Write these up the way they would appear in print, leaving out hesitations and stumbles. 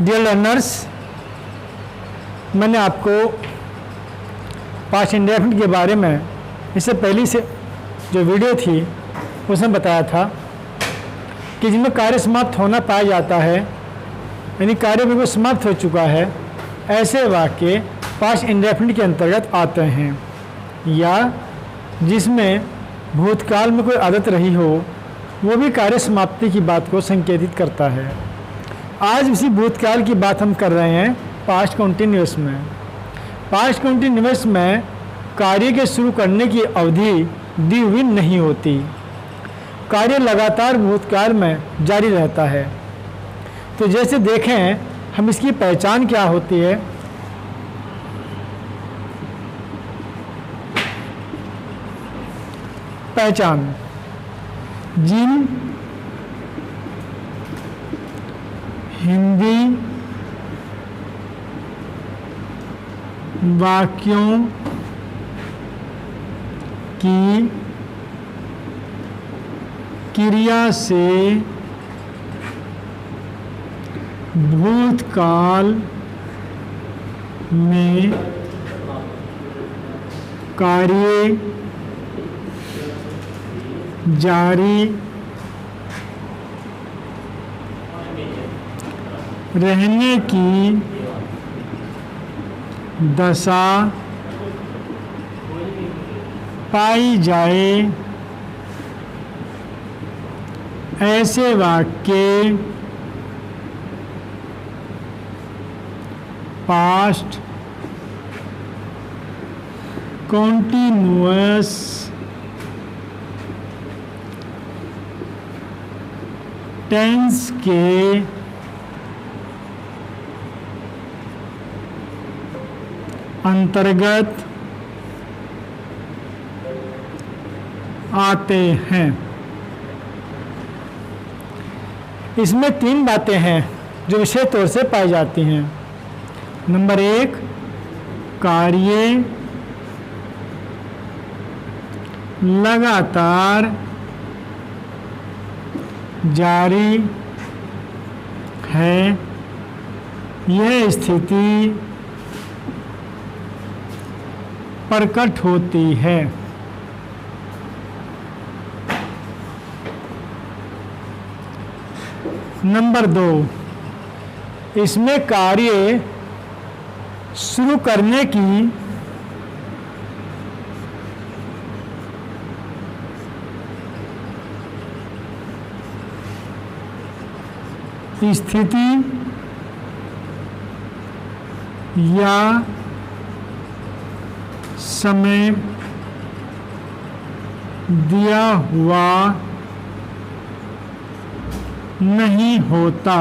Dear learners, मैंने आपको past indefinite के बारे में इससे पहले से जो वीडियो थी उसमें बताया था कि जिनमें कार्य समाप्त होना पाया जाता है, यानी कार्य बिल्कुल समाप्त हो चुका है, ऐसे वाक्य पास्ट इंडेफिनिट के अंतर्गत आते हैं, या जिसमें भूतकाल में कोई आदत रही हो वो भी कार्य समाप्ति की बात को संकेतित करता है। आज इसी भूतकाल की बात हम कर रहे हैं पास्ट कंटिन्यूअस में। पास्ट कंटिन्यूअस में कार्य के शुरू करने की अवधि दी हुई नहीं होती, कार्य लगातार भूतकाल में जारी रहता है। तो जैसे देखें हम इसकी पहचान क्या होती है। पहचान, जिन हिंदी वाक्यों की क्रिया से भूतकाल में कार्य जारी रहने की दशा पाई जाए, ऐसे वाक्य पास्ट कंटिन्यूअस टेंस के अंतर्गत आते हैं। इसमें तीन बातें हैं जो विशेष तौर से पाई जाती हैं। नंबर एक, कार्य लगातार जारी है, यह स्थिति प्रकट होती है। नंबर दो, इसमें कार्य शुरू करने की स्थिति या समय दिया हुआ नहीं होता,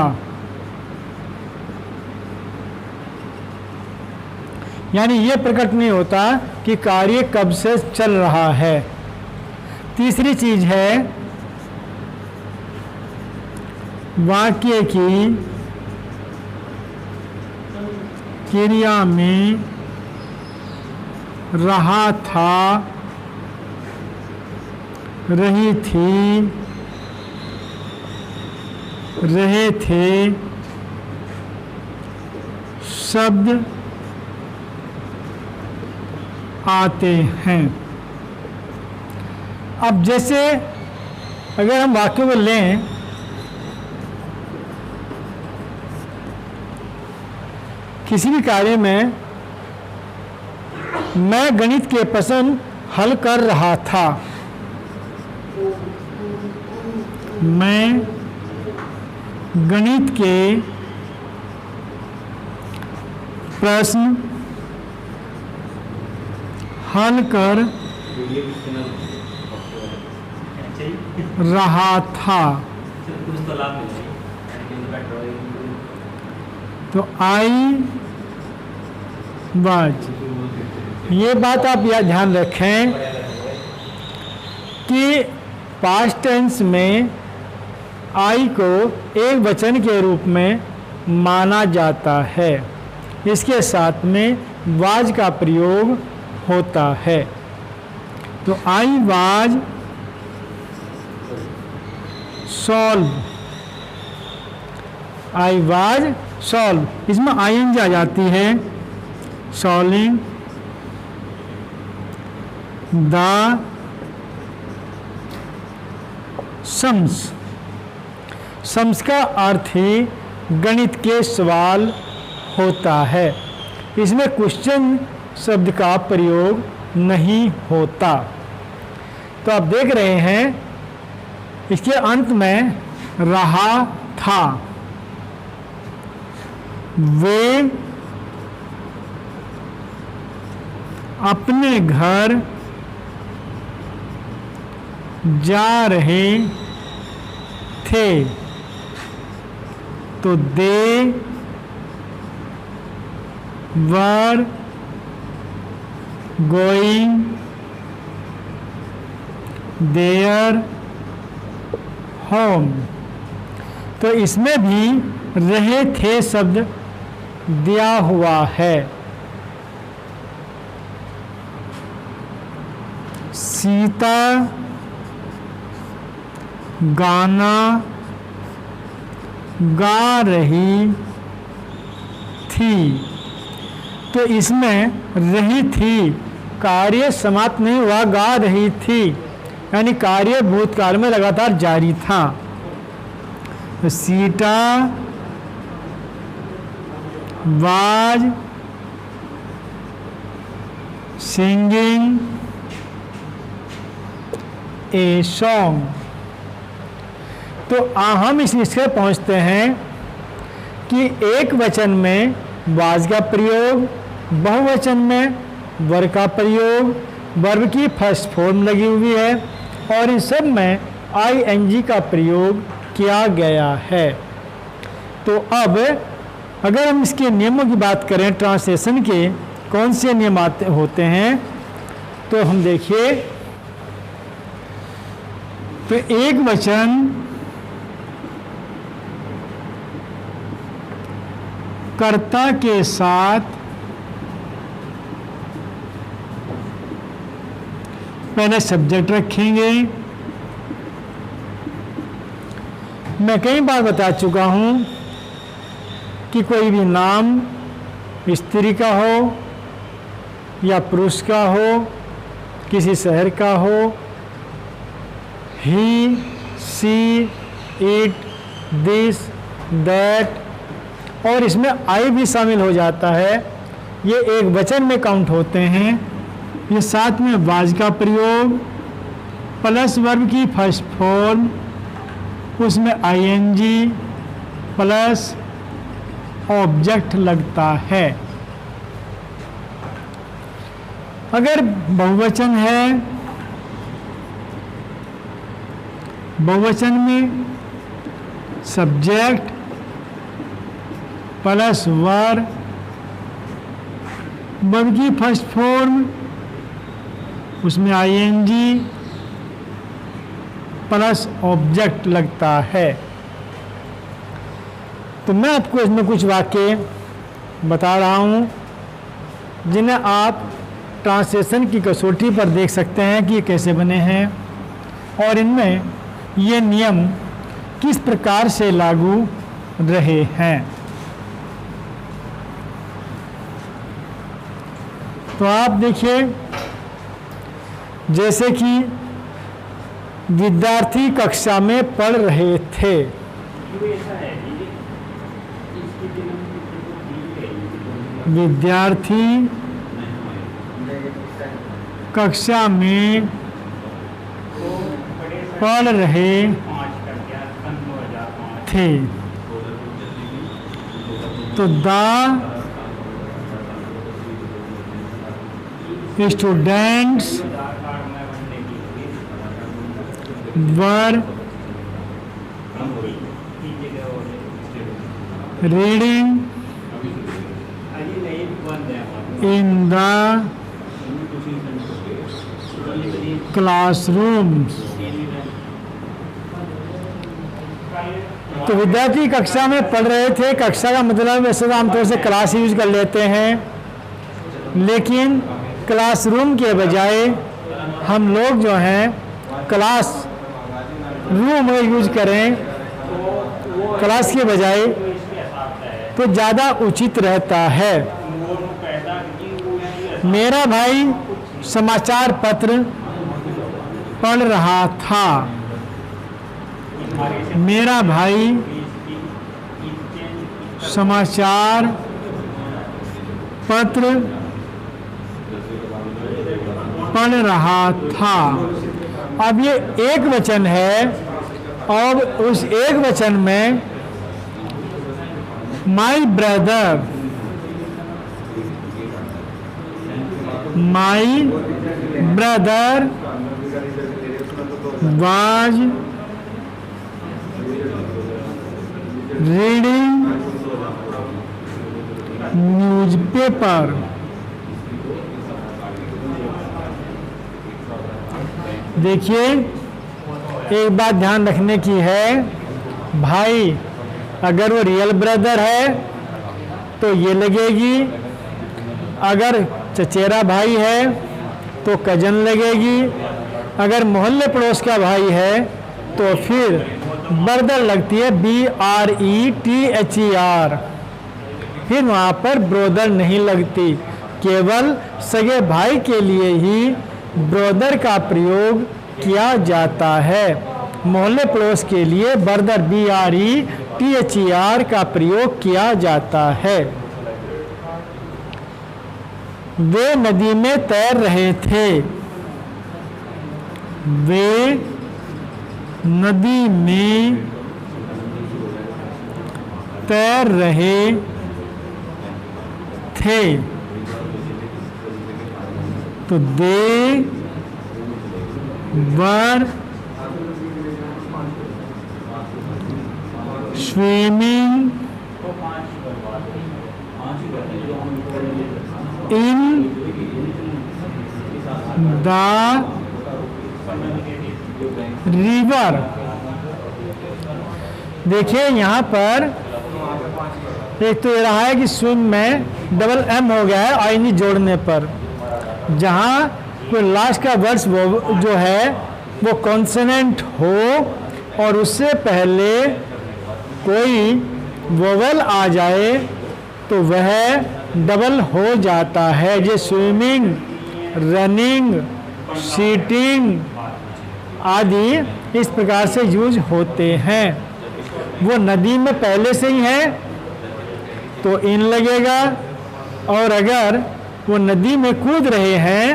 यानी ये प्रकट नहीं होता कि कार्य कब से चल रहा है। तीसरी चीज है, वाक्य की क्रिया में रहा था, रही थी, रहे थे शब्द आते हैं। अब जैसे अगर हम वाक्यों को लें, किसी भी कार्य में मैं गणित के प्रश्न हल कर रहा था, मैं गणित के प्रश्न हल कर रहा था, तो आई वाज। ये बात आप यह ध्यान रखें कि पास्ट टेंस में आई को एक वचन के रूप में माना जाता है, इसके साथ में वाज का प्रयोग होता है। तो I was solve, I was solve, इसमें आईएनजी आ जाती है, सॉल्विंग द सम्स। सम्स का अर्थ ही गणित के सवाल होता है, इसमें क्वेश्चन शब्द का प्रयोग नहीं होता। तो आप देख रहे हैं इसके अंत में रहा था, वे अपने घर जा रहे थे, तो they were going their home. तो इसमें भी रहे थे शब्द दिया हुआ है। सीता गाना गा रही थी, तो इसमें रही थी कार्य समाप्त नहीं हुआ, गा रही थी, यानी कार्य भूतकाल में लगातार जारी था। तो Sita was singing a song. तो हम इस निष्कर्ष पर पहुंचते हैं कि एक वचन में वाज का प्रयोग, बहुवचन में वर का प्रयोग, वर्ब की फर्स्ट फॉर्म लगी हुई है, और इन सब में आईएनजी का प्रयोग किया गया है। तो अब अगर हम इसके नियमों की बात करें, ट्रांसलेशन के कौन से नियम होते हैं, तो हम देखिए, तो एक वचन कर्ता के साथ पहले सब्जेक्ट रखेंगे। मैं कई बार बता चुका हूं कि कोई भी नाम स्त्री का हो या पुरुष का हो, किसी शहर का हो, ही, सी, इट, दिस, दैट, और इसमें आई भी शामिल हो जाता है, ये एक वचन में काउंट होते हैं। ये साथ में वाज का प्रयोग प्लस वर्ब की फर्स्ट फॉर्म, उसमें आईएनजी प्लस ऑब्जेक्ट लगता है। अगर बहुवचन है, बहुवचन में सब्जेक्ट प्लस वर, वर्ब की फर्स्ट फॉर्म, उसमें आईएनजी प्लस ऑब्जेक्ट लगता है। तो मैं आपको इसमें कुछ वाक्य बता रहा हूँ जिन्हें आप ट्रांसलेशन की कसौटी पर देख सकते हैं कि ये कैसे बने हैं और इनमें ये नियम किस प्रकार से लागू रहे हैं। तो आप देखिए, जैसे कि विद्यार्थी कक्षा में पढ़ रहे थे, विद्यार्थी कक्षा में पढ़ रहे थे, तो the students were reading in the classrooms. तो विद्यार्थी कक्षा में पढ़ रहे थे, कक्षा का मतलब वैसे तो आमतौर से क्लास यूज कर लेते हैं, लेकिन क्लासरूम के बजाय हम लोग जो हैं क्लास रूम यूज करें क्लास के बजाय, तो ज़्यादा उचित रहता है। मेरा भाई समाचार पत्र पढ़ रहा था। मेरा भाई समाचार पत्र पढ़ रहा था। अब ये एक वचन है और उस एक वचन में my brother was reading newspaper. देखिए, एक बात ध्यान रखने की है, भाई अगर वो रियल ब्रदर है तो ये लगेगी, अगर चचेरा भाई है तो कजन लगेगी, अगर मोहल्ले पड़ोस का भाई है तो फिर ब्रदर लगती है, BRETHER। फिर वहाँ पर ब्रोदर नहीं लगती। केवल सगे भाई के लिए ही ब्रोदर का प्रयोग किया जाता है। मोहल्ले पड़ोस के लिए ब्रदर BRETHER का प्रयोग किया जाता है। वे नदी में तैर रहे थे। वे नदी में तैर रहे थे। तो they were swimming in the river. देखिए यहाँ पर एक तो ये रहा है कि स्विम में डबल M हो गया है ING जोड़ने पर। जहाँ कोई लास्ट का वर्ड्स जो है वो कॉन्सोनेंट हो और उससे पहले कोई वोवेल आ जाए तो वह डबल हो जाता है। जैसे स्विमिंग, रनिंग, सीटिंग आदि इस प्रकार से यूज होते हैं। वो नदी में पहले से ही है तो इन लगेगा, और अगर वो नदी में कूद रहे हैं,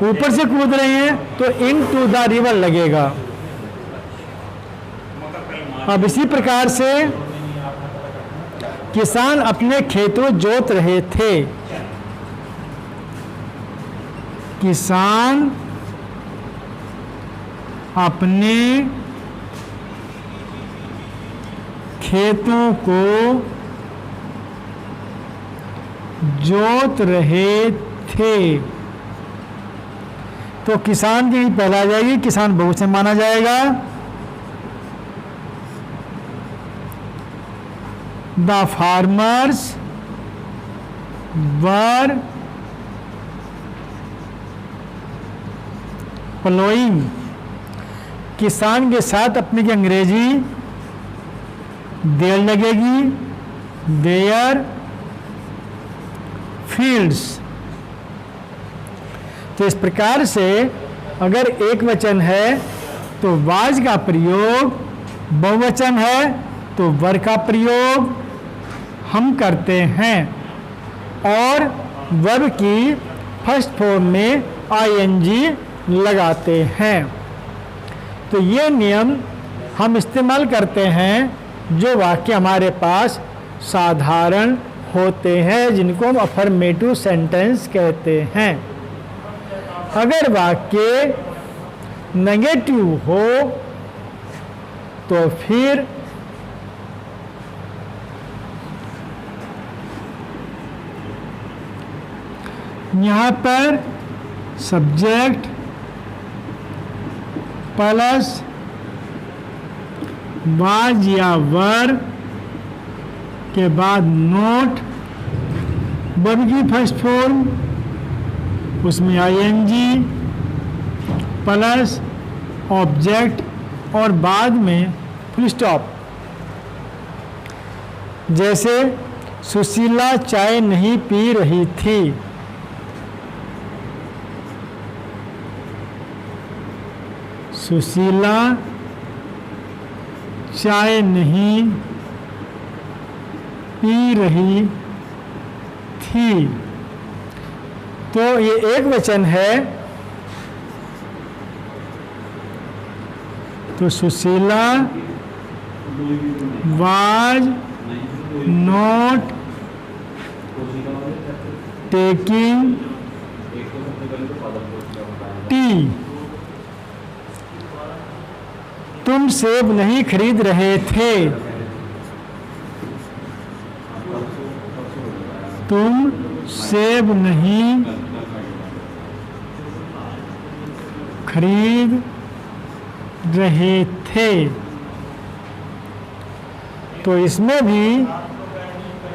ऊपर से कूद रहे हैं, तो इन टू द रिवर लगेगा। अब इसी प्रकार से किसान अपने खेतों जोत रहे थे। किसान अपने खेतों को जोत रहे थे। तो किसान की पहला आ जाएगी, किसान बहुवचन माना जाएगा। The farmers were ploughing. किसान के साथ अपनी की अंग्रेजी देयर लगेगी, देयर फील्ड्स। तो इस प्रकार से अगर एक वचन है तो वाज का प्रयोग, बहुवचन है तो वर का प्रयोग हम करते हैं, और वर्ब की फर्स्ट फॉर्म में ING लगाते हैं। तो ये नियम हम इस्तेमाल करते हैं जो वाक्य हमारे पास साधारण होते हैं, जिनको हम अफर्मेटिव सेंटेंस कहते हैं। अगर वाक्य नेगेटिव हो तो फिर यहाँ पर सब्जेक्ट प्लस वाज या वर के बाद नोट, वर्ब की फर्स्ट फॉर्म, उसमें ING प्लस ऑब्जेक्ट और बाद में फुल स्टॉप। जैसे सुशीला चाय नहीं पी रही थी। सुशीला चाय नहीं पी रही थी। तो ये एक वचन है, तो Sushila was not taking tea. तुम सेब नहीं खरीद रहे थे। तुम सेब नहीं खरीद रहे थे। तो इसमें भी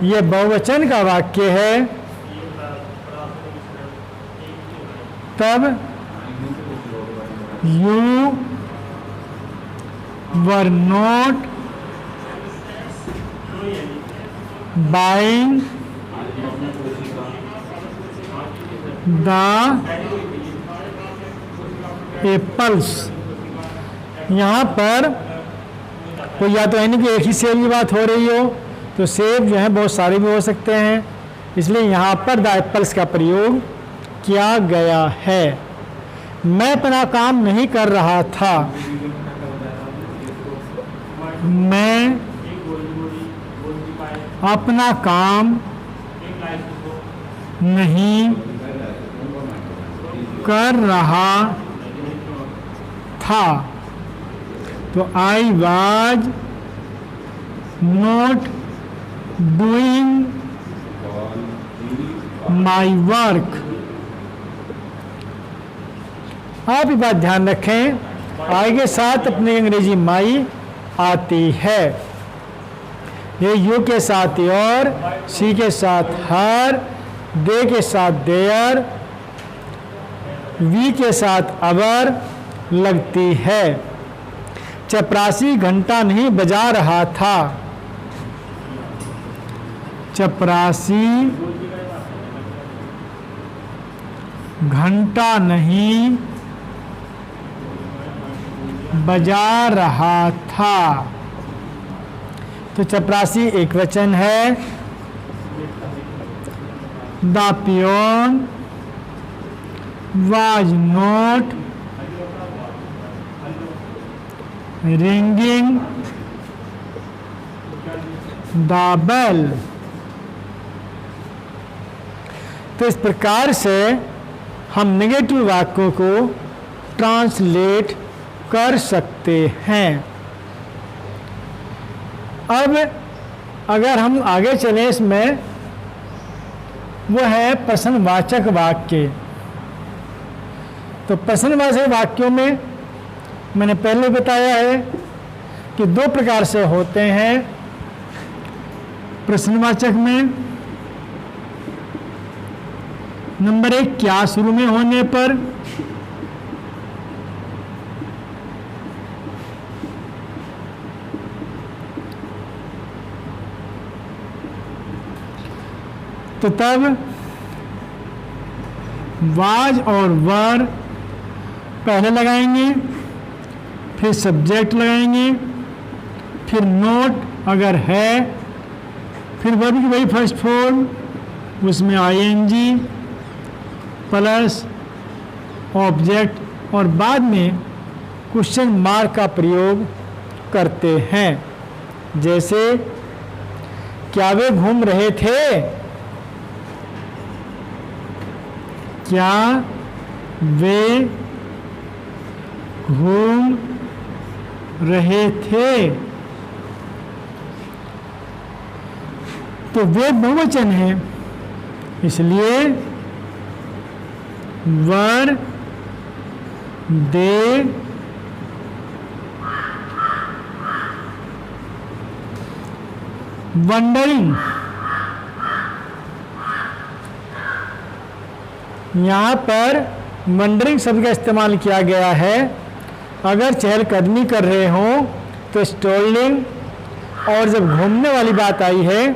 ये बहुवचन का वाक्य है, तब you were not buying the apples. यहाँ पर कोई या तो यानी कि एक ही सेब की बात हो रही हो, तो सेब जो है बहुत सारे भी हो सकते हैं, इसलिए यहाँ पर द एप्पल्स का प्रयोग किया गया है। मैं अपना काम नहीं कर रहा था। मैं अपना काम नहीं कर रहा था। तो I was not doing my work. आप ये बात ध्यान रखें, आई के साथ अपनी अंग्रेजी माई आती है। ये यू के साथ योर, सी के साथ हर, दे के साथ देयर, वी के साथ अवर लगती है। चपरासी घंटा नहीं बजा रहा था। चपरासी घंटा नहीं बजा रहा था। तो चपरासी एक वचन है। The peon was not ringing the bell. तो इस प्रकार से हम नेगेटिव वाक्यों को ट्रांसलेट कर सकते हैं। अब अगर हम आगे चलें, इसमें वो है प्रश्नवाचक वाक्य। तो प्रश्नवाचक वाक्यों में मैंने पहले बताया है कि दो प्रकार से होते हैं। प्रश्नवाचक में नंबर एक, क्या शुरू में होने पर, तो तब वाज और वर पहले लगाएंगे, फिर सब्जेक्ट लगाएंगे, फिर नोट अगर है, फिर वर्ब की वही फर्स्ट फॉर्म, उसमें आईएनजी प्लस ऑब्जेक्ट और बाद में क्वेश्चन मार्क का प्रयोग करते हैं। जैसे क्या वे घूम रहे थे? क्या वे घूम रहे थे? तो वे बहुवचन है, इसलिए वर दे वंडरिंग। यहाँ पर वंडरिंग शब्द का इस्तेमाल किया गया है। अगर चहलकदमी कर रहे हों तो स्ट्रोलिंग, और जब घूमने वाली बात आई है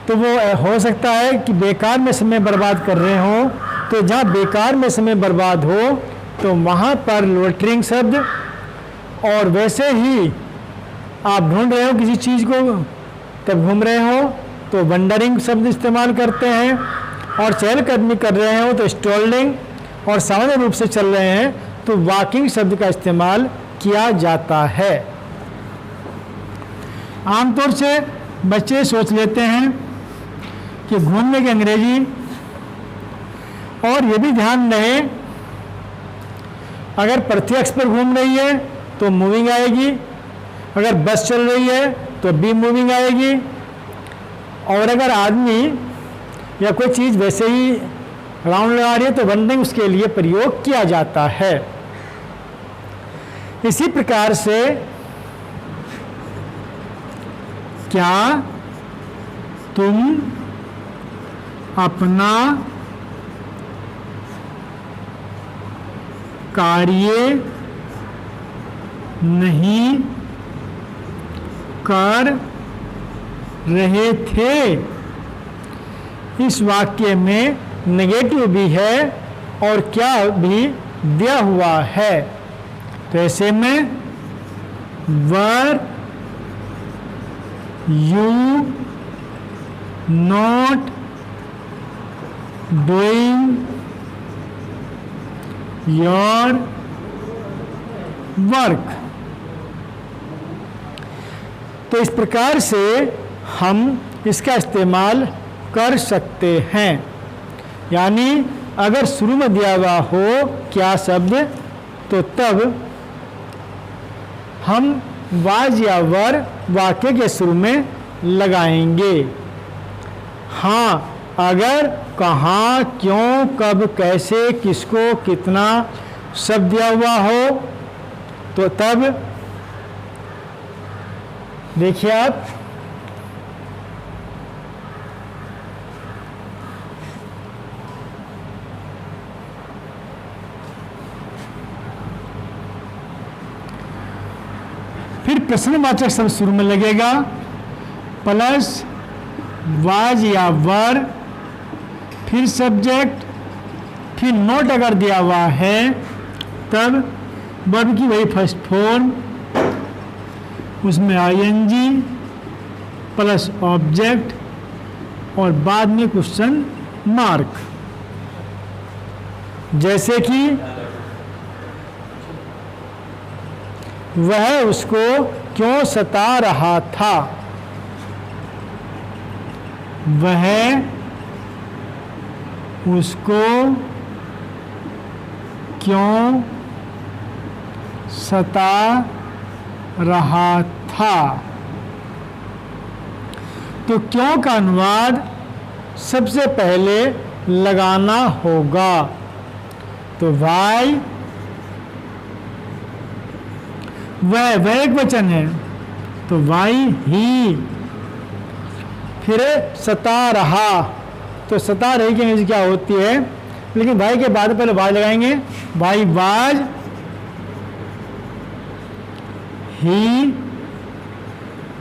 तो वो हो सकता है कि बेकार में समय बर्बाद कर रहे हो, तो जहाँ बेकार में समय बर्बाद हो तो वहाँ पर लोटरिंग शब्द, और वैसे ही आप ढूंढ रहे हो किसी चीज़ को तब घूम रहे हो तो वंडरिंग शब्द इस्तेमाल करते हैं, और चहलकदमी कर रहे हो तो स्टॉलिंग, और सामान्य रूप से चल रहे हैं तो वॉकिंग शब्द का इस्तेमाल किया जाता है। आमतौर से बच्चे सोच लेते हैं कि घूमने की अंग्रेजी, और ये भी ध्यान रहे अगर पृथ्वी अक्ष पर घूम रही है तो मूविंग आएगी, अगर बस चल रही है तो बी मूविंग आएगी, और अगर आदमी या कोई चीज़ वैसे ही राउंड लगा रही है तो वंडरिंग उसके लिए प्रयोग किया जाता है। इसी प्रकार से क्या तुम अपना कार्य नहीं कर रहे थे? इस वाक्य में नेगेटिव भी है और क्या भी दिया हुआ है, तो ऐसे में were you not doing your work. तो इस प्रकार से हम इसका इस्तेमाल कर सकते हैं, यानी अगर शुरू में दिया हुआ हो क्या शब्द तो तब हम वाज या वर वाक्य के शुरू में लगाएंगे। हाँ, अगर कहाँ, क्यों, कब, कैसे, किसको, कितना शब्द दिया हुआ हो तो तब देखिए आप फिर प्रश्नवाचक शब्द शुरू में लगेगा प्लस वाज या वर, फिर सब्जेक्ट, फिर नोट अगर दिया हुआ है तब वर्ब की वही फर्स्ट फॉर्म, उसमें आईएनजी प्लस ऑब्जेक्ट और बाद में क्वेश्चन मार्क। जैसे कि वह उसको क्यों सता रहा था, वह उसको क्यों सता रहा था। तो क्यों का अनुवाद सबसे पहले लगाना होगा, तो वाई, वह एक वचन है तो वाई ही, फिर सता रहा, तो सता रही की अंग्रेजी क्या होती है, लेकिन भाई के बाद पहले वाज लगाएंगे, वाई वाज ही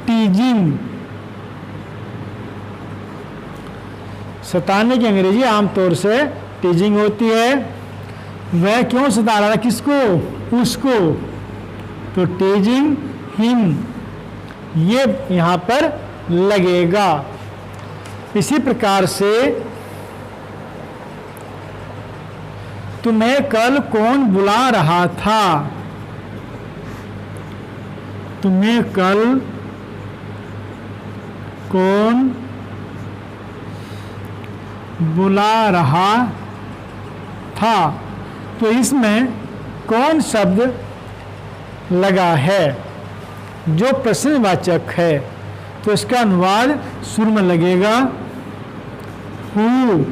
टीजिंग। सताने की अंग्रेजी आमतौर से टीजिंग होती है। वह क्यों सता रहा था, किसको, उसको, तो टीजिंग हिम ये यहाँ पर लगेगा। इसी प्रकार से तुम्हें कल कौन बुला रहा था, तुम्हें कल कौन बुला रहा था, तो इसमें कौन शब्द लगा है जो प्रश्नवाचक है, तो इसका अनुवाद शुरू में लगेगा हु।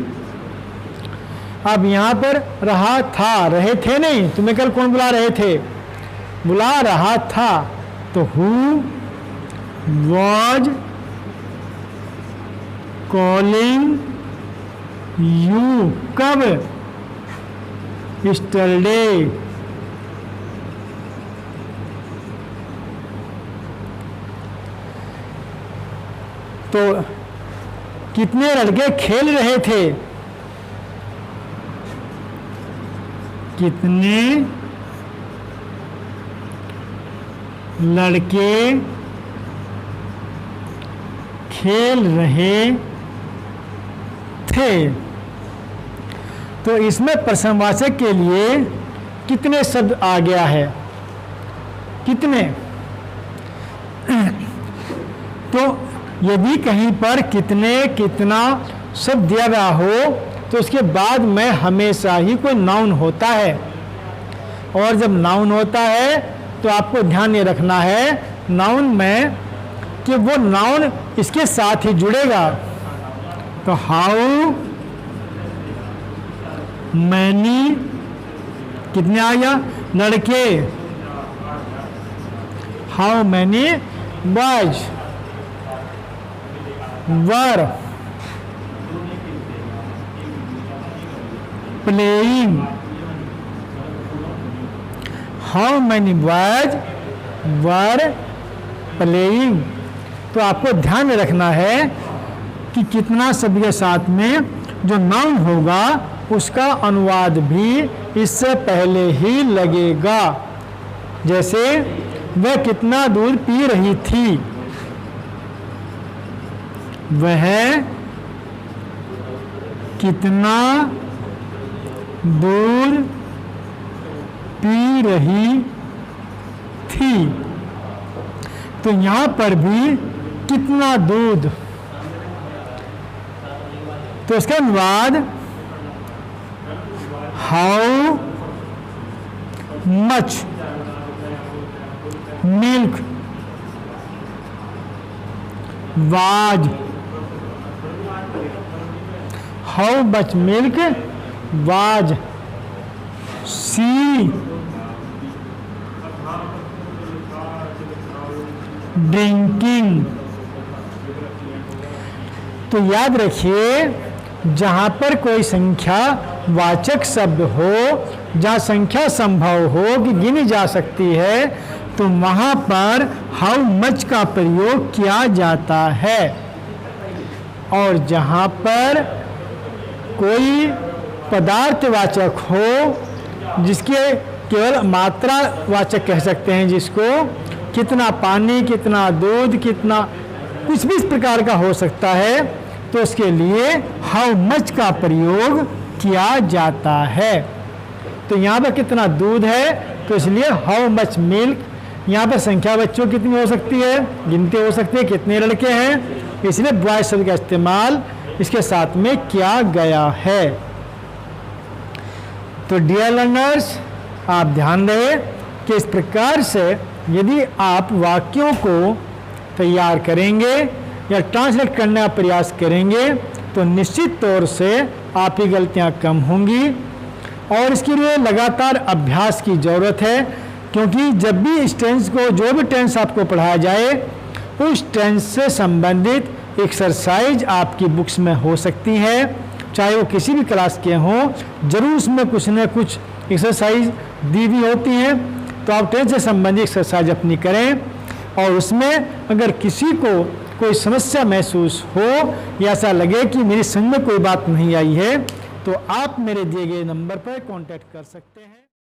अब यहाँ पर रहा था, रहे थे नहीं, तुम्हें कल कौन बुला रहे थे, बुला रहा था, तो हु वॉज कॉलिंग यू, कब, यस्टरडे। तो कितने लड़के खेल रहे थे? कितने लड़के खेल रहे थे? तो इसमें प्रश्नवाचक के लिए कितने शब्द आ गया है? कितने? तो यदि कहीं पर कितने, कितना शब्द दिया गया हो तो उसके बाद में हमेशा ही कोई नाउन होता है, और जब नाउन होता है तो आपको ध्यान ये रखना है नाउन में कि वो नाउन इसके साथ ही जुड़ेगा। तो हाउ मैनी, कितने आ गया? लड़के। How many boys were playing. How many boys were playing. तो आपको ध्यान में रखना है कि कितना शब्द के साथ में जो नाउन होगा उसका अनुवाद भी इससे pहले ही लगेगा। जैसे वह कितना दूध पी रही थी, वह कितना दूध पी रही थी। तो यहां पर भी कितना दूध, तो इसका अनुवाद how much milk was, how much milk was she drinking. तो याद रखिए जहां पर कोई संख्या वाचक शब्द हो, जहां संख्या संभव हो कि गिनी जा सकती है, तो वहां पर हाउ मच का प्रयोग किया जाता है। और जहां पर कोई पदार्थवाचक हो, जिसके केवल मात्रावाचक कह सकते हैं, जिसको कितना पानी, कितना दूध, कितना कुछ भी इस प्रकार का हो सकता है, तो उसके लिए हाउ मच का प्रयोग किया जाता है। तो यहाँ पर कितना दूध है, तो इसलिए हाउ मच मिल्क। यहाँ पर संख्या बच्चों कितनी हो सकती है, गिनती हो सकती है, कितने लड़के हैं, इसलिए बॉय शब्द का इस्तेमाल इसके साथ में किया गया है। तो डियर लर्नर्स, आप ध्यान दें कि इस प्रकार से यदि आप वाक्यों को तैयार करेंगे या ट्रांसलेट करने का प्रयास करेंगे तो निश्चित तौर से आपकी गलतियां कम होंगी। और इसके लिए लगातार अभ्यास की ज़रूरत है, क्योंकि जब भी इस टेंस को, जो भी टेंस आपको पढ़ाया जाए, उस टेंस से संबंधित एक्सरसाइज आपकी बुक्स में हो सकती है, चाहे वो किसी भी क्लास के हों, जरूर उसमें कुछ न कुछ एक्सरसाइज दी हुई होती हैं। तो आप टेंस से संबंधित एक्सरसाइज अपनी करें, और उसमें अगर किसी को कोई समस्या महसूस हो या ऐसा लगे कि मेरी समझ में कोई बात नहीं आई है, तो आप मेरे दिए गए नंबर पर कांटेक्ट कर सकते हैं।